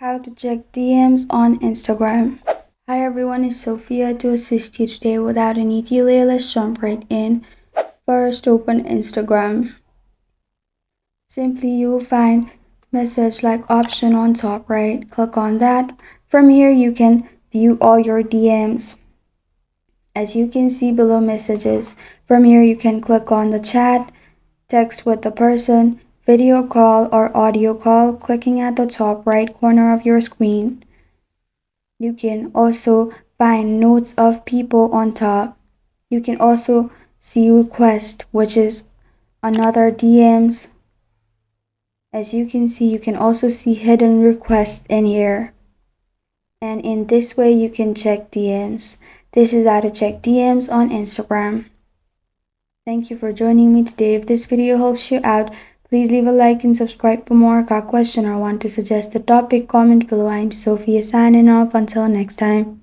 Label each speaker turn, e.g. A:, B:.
A: How to check DMs on Instagram. Hi everyone, it's Sophia to assist you today. Without any delay, let's jump right in. First, open Instagram. Simply, you will find message like option on top right. Click on that. From here, you can view all your DMs. As you can see below messages, from here you can click on the chat, text with the person, video call or audio call, clicking at the top right corner of your screen. You can also find notes of people on top. You can also see request, which is another DMs. As you can see, you can also see hidden requests in here. And in this way, you can check DMs. This is how to check DMs on Instagram. Thank you for joining me today. If this video helps you out, please leave a like and subscribe for more. Got a question or want to suggest a topic, comment below. I'm Sophia signing off. Until next time.